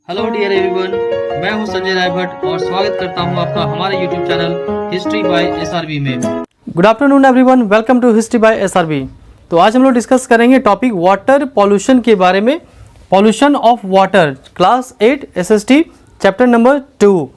Hello dear everyone, मैं हूं संजय राय भट्ट और स्वागत करता हूं आपका हमारे YouTube channel history by SRB में। Good afternoon everyone, welcome to history by SRB. तो आज हम लोग डिस्कस करेंगे टॉपिक वाटर पॉल्यूशन के बारे में, pollution of water, class 8 SST chapter number 2।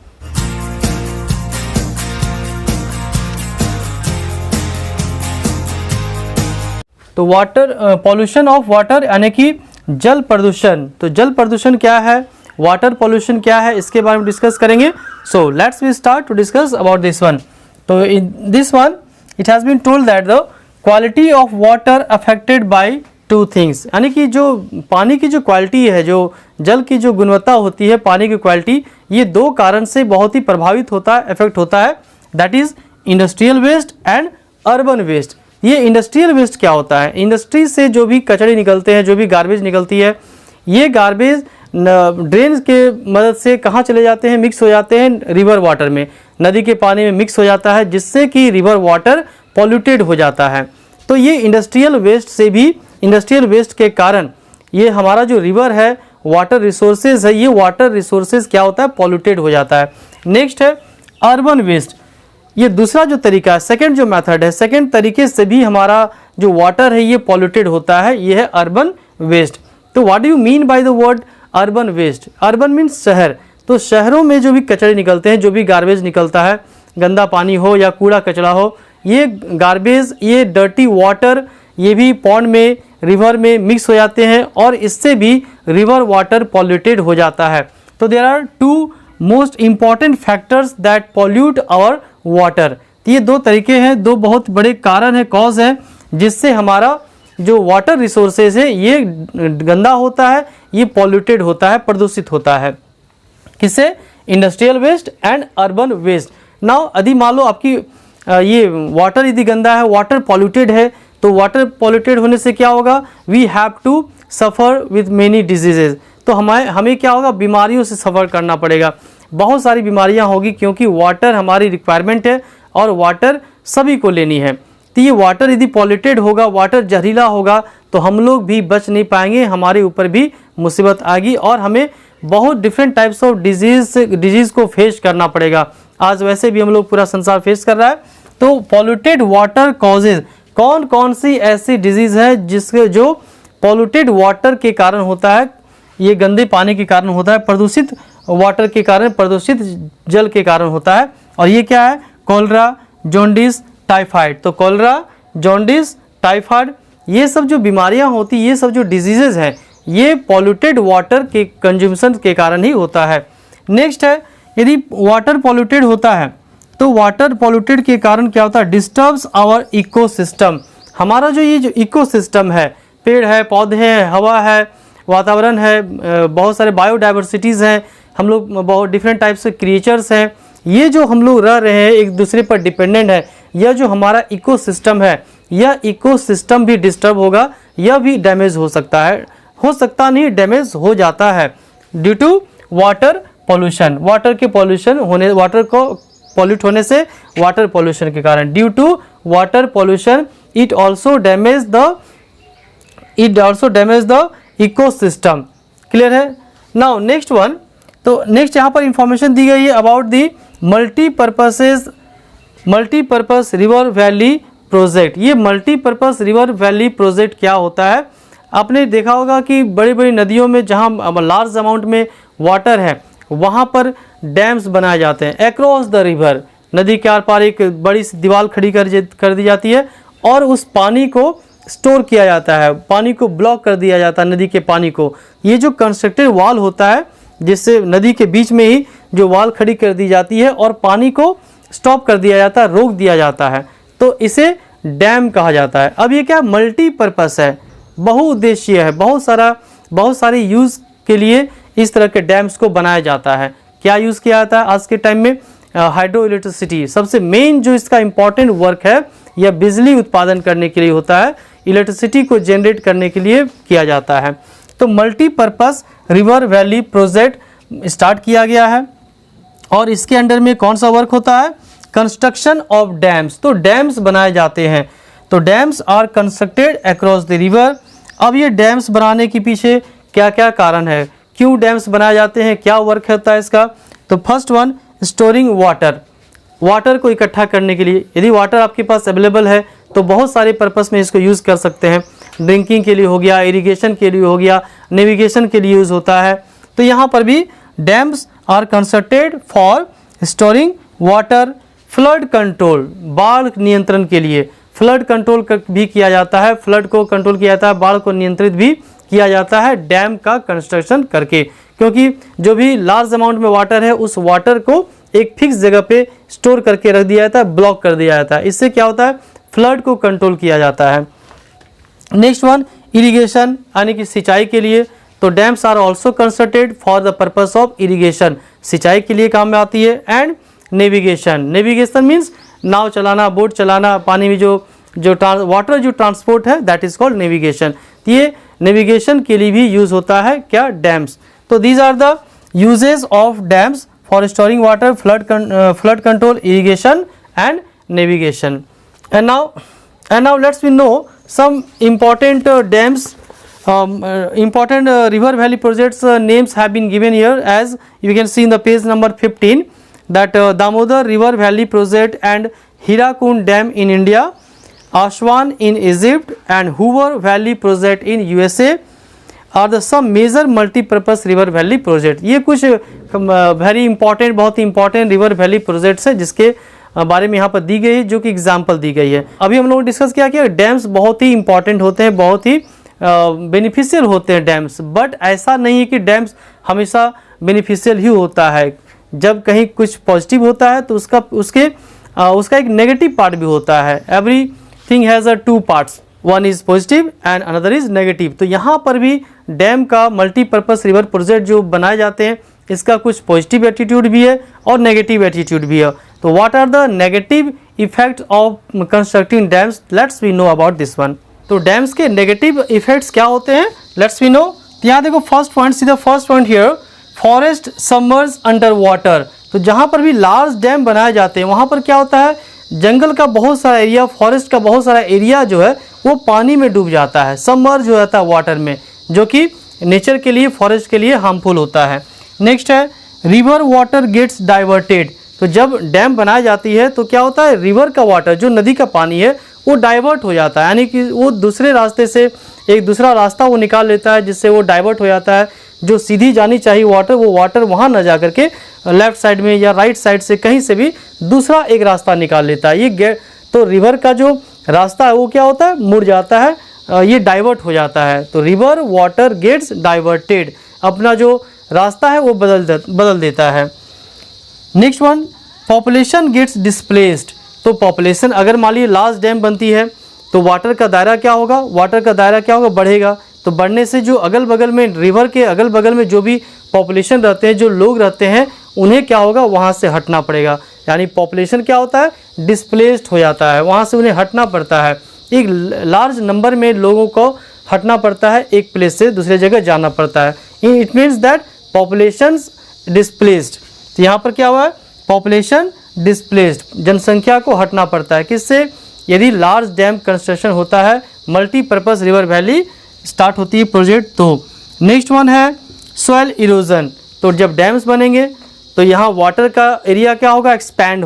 तो वाटर पॉल्यूशन ऑफ वाटर यानी कि जल प्रदूषण। तो जल प्रदूषण क्या है, वाटर पॉल्यूशन क्या है, इसके बारे में डिस्कस करेंगे। So let's we start to discuss about this one. तो in this one it has been told that the quality of water affected by two things, यानी कि जो पानी की जो क्वालिटी है, जो जल की जो गुणवत्ता होती है, पानी की क्वालिटी, ये दो कारण से बहुत ही प्रभावित होता है, इफेक्ट होता है। That is industrial waste and urban waste. ये इंडस्ट्रियल वेस्ट क्या होता है, इंडस्ट्री से जो भी कचरे निकलते हैं, जो भी गार्बेज निकलती है, ये गार्बेज ड्रेन के मदद से कहाँ चले जाते हैं, मिक्स हो जाते हैं रिवर वाटर में, नदी के पानी में मिक्स हो जाता है, जिससे कि रिवर वाटर पॉल्यूटेड हो जाता है। तो ये इंडस्ट्रियल वेस्ट से भी, इंडस्ट्रियल वेस्ट के कारण ये हमारा जो रिवर है, वाटर रिसोर्सेज है, ये वाटर रिसोर्सेज क्या होता है, पॉल्यूटेड हो जाता है। नेक्स्ट है अर्बन वेस्ट। ये दूसरा जो तरीका है, सेकंड जो मेथड है, सेकंड तरीके से भी हमारा जो वाटर है ये पॉल्यूटेड होता है, ये है अर्बन वेस्ट। तो what do you mean by the word urban waste? Urban means शहर। तो शहरों में जो भी कचरे निकलते हैं, जो भी गार्बेज निकलता है, गंदा पानी हो या कूड़ा कचरा हो, ये गार्बेज, ये डर्टी वाटर, ये भी पॉन्ड में, रिवर में मिक्स हो जाते हैं और इससे भी रिवर वाटर पॉल्यूटेड हो जाता है। तो there are two most important factors that pollute our water. ये दो तरीके हैं, दो बहुत बड़े कारण हैं, कॉज है, जिससे हमारा जो वाटर रिसोर्सेज है ये गंदा होता है, ये पॉल्यूटेड होता है, प्रदूषित होता है। किससे? Industrial waste and urban waste. Now यदि मान लो आपकी ये वाटर यदि गंदा है, वाटर पॉल्यूटेड है, तो वाटर पॉल्यूटेड होने से क्या होगा, we have to suffer with many diseases. तो हमें क्या होगा, बीमारियों से सफ़र करना पड़ेगा, बहुत सारी बीमारियां होगी, क्योंकि वाटर हमारी रिक्वायरमेंट है और वाटर सभी को लेनी है। तो ये वाटर यदि पॉल्यूटेड होगा, वाटर जहरीला होगा, तो हम लोग भी बच नहीं पाएंगे, हमारे ऊपर भी मुसीबत आएगी और हमें बहुत डिफरेंट टाइप्स ऑफ डिजीज़ को फेस करना पड़ेगा। आज वैसे भी हम लोग पूरा संसार फेस कर रहा है। तो पॉल्यूटेड वाटर कॉजेज, कौन कौन सी ऐसी डिजीज़ है जिसके जो पॉल्यूटेड वाटर के कारण होता है, ये गंदे पानी के कारण होता है, प्रदूषित वाटर के कारण, प्रदूषित जल के कारण होता है। और ये क्या है, कोलरा, जॉन्डिस, टाइफाइड। तो कोलरा, जॉन्डिस, टाइफाइड, ये सब जो बीमारियां होती, ये सब जो डिजीजेज हैं, ये पॉल्यूटेड वाटर के कंज्यूमशन के कारण ही होता है। नेक्स्ट है, यदि वाटर पॉल्यूटेड होता है तो वाटर पॉल्यूटेड के कारण क्या होता है, डिस्टर्ब्स आवर इकोसिस्टम। हमारा जो ये जो इकोसिस्टम है, पेड़ है, पौधे हैं, हवा है, वातावरण है, बहुत सारे बायोडाइवर्सिटीज़ हैं, हम लोग बहुत डिफरेंट टाइप्स के क्रिएचर्स हैं, ये जो हम लोग रह रहे हैं एक दूसरे पर डिपेंडेंट है। यह जो हमारा इकोसिस्टम है, यह इकोसिस्टम भी डिस्टर्ब होगा, यह भी डैमेज हो सकता है, हो सकता नहीं, डैमेज हो जाता है due to water pollution. Water के पॉल्यूशन होने, वाटर को पॉल्यूट होने से, वाटर पॉल्यूशन के कारण, due to water pollution it also damage the ecosystem. Clear है? Now next one. तो नेक्स्ट यहाँ पर इंफॉर्मेशन दी गई है about the multipurpose river valley project. ये मल्टीपर्पस रिवर वैली प्रोजेक्ट क्या होता है, आपने देखा होगा कि बड़ी बड़ी नदियों में जहाँ लार्ज अमाउंट में वाटर है, वहाँ पर डैम्स बनाए जाते हैं अक्रॉस द रिवर। नदी के आर पार एक बड़ी सी दीवार खड़ी कर दी जाती है और उस पानी को स्टोर किया जाता है, पानी को ब्लॉक कर दिया जाता है, नदी के पानी को। ये जो कंस्ट्रक्टेड वॉल होता है, जिससे नदी के बीच में ही जो वॉल खड़ी कर दी जाती है और पानी को स्टॉप कर दिया जाता है, रोक दिया जाता है, तो इसे डैम कहा जाता है। अब ये क्या मल्टीपर्पस है, बहुउद्देशीय है, बहुत सारे यूज़ के लिए इस तरह के डैम्स को बनाया जाता है। क्या यूज़ किया जाता है आज के टाइम में? हाइड्रो इलेक्ट्रिसिटी सबसे मेन जो इसका इम्पॉर्टेंट वर्क है, यह बिजली उत्पादन करने के लिए होता है, इलेक्ट्रिसिटी को जनरेट करने के लिए किया जाता है। तो multipurpose river valley project start किया गया है और इसके अंडर में कौन सा वर्क होता है, कंस्ट्रक्शन ऑफ डैम्स। तो डैम्स बनाए जाते हैं, तो dams are constructed across the river. अब ये डैम्स बनाने के पीछे क्या क्या कारण है, क्यों डैम्स बनाए जाते हैं, क्या वर्क होता है इसका। तो first one, storing water, water को इकट्ठा करने के लिए। यदि वाटर आपके पास अवेलेबल है तो बहुत सारे पर्पस में इसको यूज़ कर सकते हैं। ड्रिंकिंग के लिए हो गया, इरिगेशन के लिए हो गया, नेविगेशन के लिए यूज़ होता है। तो यहाँ पर भी dams are constructed for storing water, flood control, बाढ़ नियंत्रण के लिए, फ्लड कंट्रोल भी किया जाता है, फ्लड को कंट्रोल किया जाता है, बाढ़ को नियंत्रित भी किया जाता है डैम का कंस्ट्रक्शन करके। क्योंकि जो भी लार्ज अमाउंट में वाटर है उस वाटर को एक फिक्स जगह पे स्टोर करके रख दिया जाता है, ब्लॉक कर दिया जाता है। इससे क्या होता है, फ्लड को कंट्रोल किया जाता है। नेक्स्ट वन, इरिगेशन यानी कि सिंचाई के लिए। तो dams are also constructed for the purpose of irrigation, सिंचाई के लिए काम में आती है। एंड नेविगेशन, नेविगेशन मीन्स नाव चलाना, बोट चलाना, पानी में जो वाटर जो ट्रांसपोर्ट है दैट इज कॉल्ड नेविगेशन। ये नेविगेशन के लिए भी यूज होता है क्या, डैम्स। तो these are the uses of dams for storing water, flood control, irrigation and navigation. And now let's we know some important dams, important river valley projects names have been given here, as you can see in the page number 15, that Damodar River Valley Project and Hirakund Dam in India, Aswan in Egypt and Hoover Valley Project in USA are the some major multi-purpose river valley project। ये कुछ very important, बहुत ही important river valley projects है जिसके बारे में यहाँ पर दी गई है, जो कि एग्जाम्पल दी गई है। अभी हम लोग डिस्कस किया कि डैम्स बहुत ही इंपॉर्टेंट होते हैं, बहुत ही बेनिफिशियल होते हैं डैम्स। बट ऐसा नहीं है कि डैम्स हमेशा बेनिफिशियल ही होता है। जब कहीं कुछ पॉजिटिव होता है तो उसका एक नेगेटिव पार्ट भी होता है। Everything has a two parts, one is positive and another is negative. तो यहाँ पर भी डैम का मल्टीपर्पज़ रिवर प्रोजेक्ट जो बनाए जाते हैं इसका कुछ पॉजिटिव एटीट्यूड भी है और नेगेटिव एटीट्यूड भी है। तो what are the negative effects of constructing dams, let's we know about this one. तो डैम्स के नेगेटिव इफेक्ट्स क्या होते हैं, लेट्स वी नो। तो यहाँ देखो first point, see the first point here, forest submerge under water. तो जहाँ पर भी लार्ज डैम बनाए जाते हैं वहाँ पर क्या होता है, जंगल का बहुत सारा एरिया, फॉरेस्ट का बहुत सारा एरिया जो है वो पानी में डूब जाता है, सबमर्ज हो जाता है वाटर में, जो कि नेचर के लिए, फॉरेस्ट के लिए हार्मफुल होता है। नेक्स्ट है, रिवर वाटर गेट्स डाइवर्टेड। तो जब डैम बनाई जाती है तो क्या होता है, रिवर का वाटर, जो नदी का पानी है वो डाइवर्ट हो जाता है, यानी कि वो दूसरे रास्ते से एक दूसरा रास्ता वो निकाल लेता है, जिससे वो डाइवर्ट हो जाता है। जो सीधी जानी चाहिए वाटर, वो वाटर वहाँ न जा करके लेफ्ट साइड में या राइट साइड से कहीं से भी दूसरा एक रास्ता निकाल लेता है। ये तो रिवर का जो रास्ता है वो क्या होता है, मुड़ जाता है, ये डाइवर्ट हो जाता है। तो रिवर वाटर गेट्स डाइवर्टेड, अपना जो रास्ता है वो बदल देता है। Next one, population gets displaced. तो पॉपुलेशन, अगर मान लीजिए लार्ज डैम बनती है तो वाटर का दायरा क्या होगा, बढ़ेगा। तो बढ़ने से जो अगल बगल में, रिवर के अगल बगल में जो भी पॉपुलेशन रहते हैं, जो लोग रहते हैं, उन्हें क्या होगा, वहाँ से हटना पड़ेगा। यानी पॉपुलेशन क्या होता है, डिस्प्लेस्ड हो जाता है, वहाँ से उन्हें हटना पड़ता है। एक लार्ज नंबर में लोगों को हटना पड़ता है, एक प्लेस से दूसरे जगह जाना पड़ता है। It means that population displaced. तो यहाँ पर क्या हुआ है, पॉपुलेशन डिस्प्लेस्ड, जनसंख्या को हटना पड़ता है। किससे, यदि लार्ज डैम कंस्ट्रक्शन होता है, मल्टीपर्पज़ रिवर वैली स्टार्ट होती है प्रोजेक्ट। तो नेक्स्ट वन है सॉइल इरोजन। तो जब डैम्स बनेंगे तो यहाँ वाटर का एरिया क्या होगा, एक्सपैंड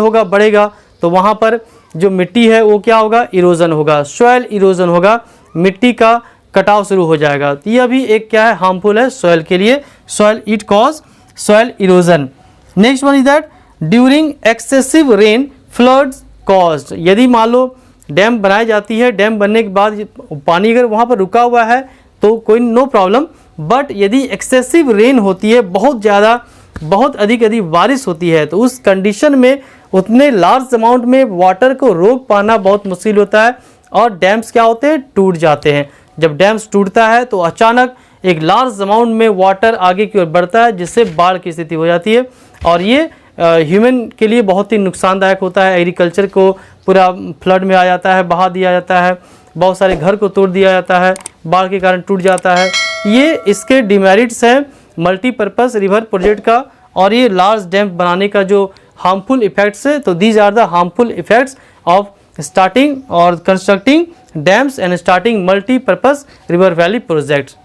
होगा, बढ़ेगा। तो वहाँ पर जो मिट्टी है वो क्या होगा, इरोजन होगा, सॉइल इरोजन होगा, मिट्टी का कटाव शुरू हो जाएगा। तो यह भी एक क्या है, हार्मफुल है सॉइल के लिए, soil it cause soil erosion. Next one is that during excessive rain floods caused. यदि मान लो डैम बनाई जाती है, डैम बनने के बाद पानी अगर वहाँ पर रुका हुआ है तो कोई नो प्रॉब्लम, बट यदि एक्सेसिव रेन होती है, बहुत ज़्यादा, बहुत अधिक बारिश होती है, तो उस कंडीशन में उतने लार्ज अमाउंट में वाटर को रोक पाना बहुत मुश्किल होता है और डैम्स क्या होते हैं, टूट जाते हैं। जब डैम्स टूटता है तो अचानक एक लार्ज अमाउंट में वाटर आगे की ओर बढ़ता है, जिससे बाढ़ की स्थिति हो जाती है और ये ह्यूमन के लिए बहुत ही नुकसानदायक होता है। एग्रीकल्चर को पूरा फ्लड में आ जाता है, बहा दिया जाता है, बहुत सारे घर को तोड़ दिया जाता है, बाढ़ के कारण टूट जाता है। ये इसके डिमेरिट्स हैं मल्टीपर्पज़ रिवर प्रोजेक्ट का, और ये लार्ज डैम बनाने का जो हार्मफुल इफेक्ट्स है। तो these are the harmful effects of starting और constructing dams and starting multipurpose river valley projects.